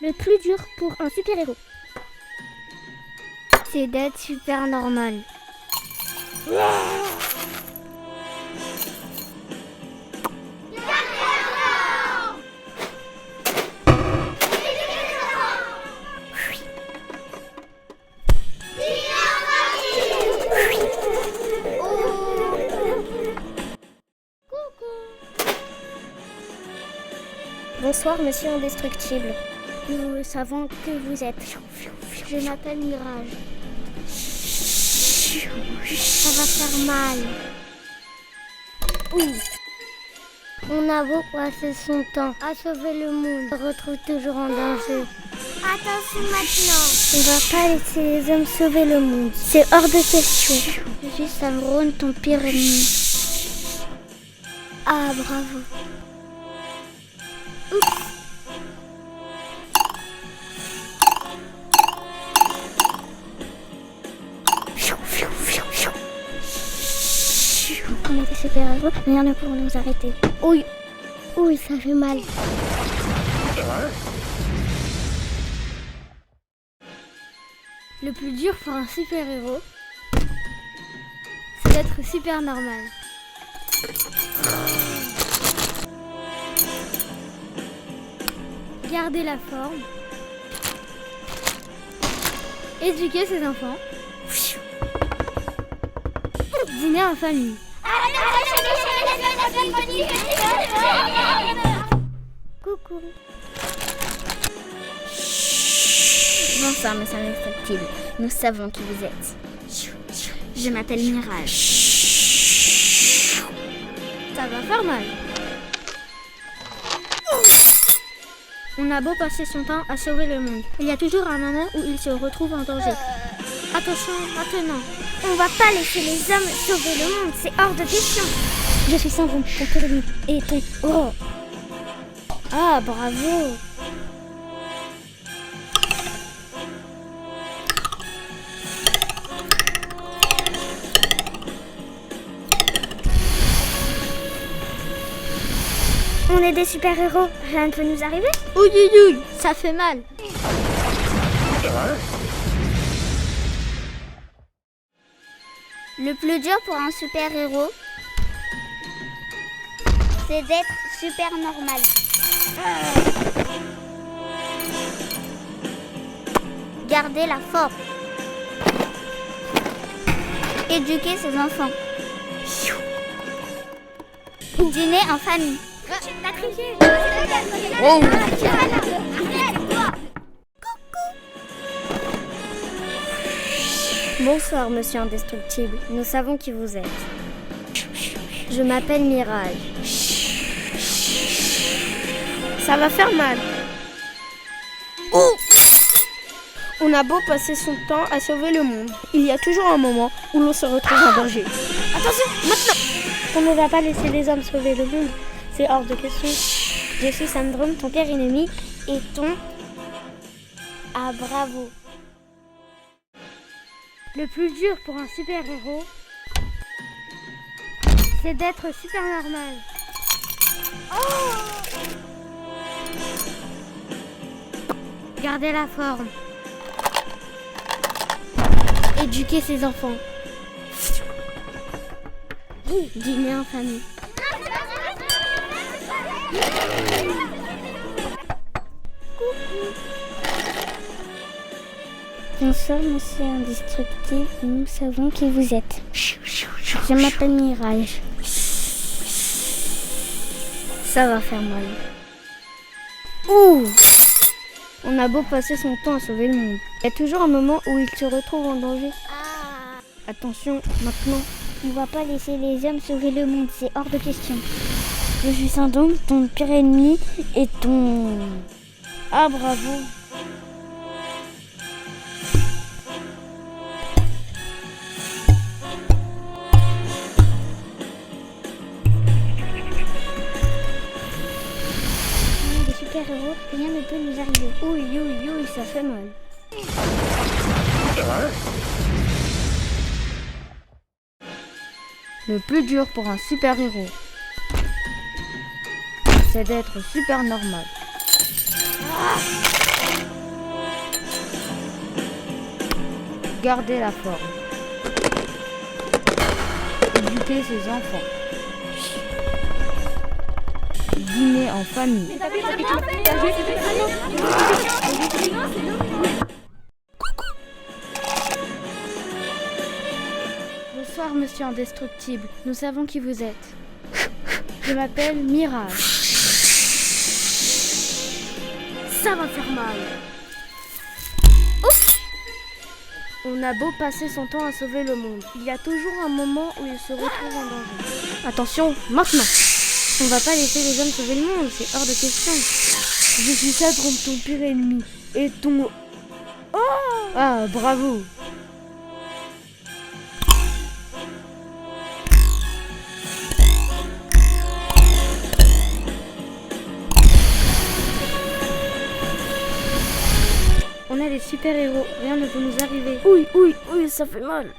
Le plus dur pour un super-héros, c'est d'être super normal. Bonsoir, monsieur indestructible. Nous savons que vous êtes. Je m'appelle Mirage. Ça va faire mal. Oui. On a beau passer son temps à sauver le monde, on se retrouve toujours en danger. Attention maintenant. On va pas laisser les hommes sauver le monde. C'est hors de question. Je suis Samron, ton pire ennemi. Ah, bravo. Oups. On est des super-héros, rien ne pourra nous arrêter. Oui, oui, ça fait mal. Le plus dur pour un super-héros, c'est d'être super normal. Garder la forme. Éduquer ses enfants. Dîner en famille. Coucou. Bonsoir, monsieur indestructible. Nous savons qui vous êtes. Je m'appelle Mirage. Ça va faire mal. On a beau passer son temps à sauver le monde, il y a toujours un moment où il se retrouve en danger. Attention, maintenant. On va pas laisser les hommes sauver le monde, c'est hors de question. Je suis Samron, ton pire ennemi. Et ton... Oh. Ah, bravo. On est des super-héros, rien ne peut nous arriver. Ouïe, ça fait mal. Le plus dur pour un super-héros, c'est d'être super normal. Garder la forme. Éduquer ses enfants. Dîner en famille. T'as triché. Oh. Bonsoir, monsieur indestructible. Nous savons qui vous êtes. Je m'appelle Mirage. Ça va faire mal. On a beau passer son temps à sauver le monde, il y a toujours un moment où l'on se retrouve en danger. Attention, maintenant. On ne va pas laisser les hommes sauver le monde, c'est hors de question. Je suis Samron, ton pire ennemi, et ton... Ah, bravo. Le plus dur pour un super-héros, c'est d'être super normal. Garder la forme. Éduquer ses enfants. Dîner en famille. Bonsoir, monsieur indestructible. Nous savons qui vous êtes. Je m'appelle Mirage. Ça va faire mal. Ouh. On a beau passer son temps à sauver le monde, il y a toujours un moment où il se retrouve en danger. Attention, maintenant. On va pas laisser les hommes sauver le monde, c'est hors de question. Je suis Samron, ton pire ennemi, et ton... Ah, bravo. On est des super-héros, rien ne peut nous arriver. Oui, ça fait mal. Le plus dur pour un super-héros, c'est d'être super normal. garder la forme. Éduquer ses enfants. Dîner en famille. Bonsoir, monsieur indestructible. Nous savons qui vous êtes. Je m'appelle Mirage. Ça va faire mal. On a beau passer son temps à sauver le monde, il y a toujours un moment où il se retrouve en danger. Attention, maintenant. On va pas laisser les hommes sauver le monde, c'est hors de question. Je suis ça contre ton pire ennemi. Et ton... Oh! Ah, bravo! On est des super-héros, rien ne peut nous arriver. Oui, ça fait mal.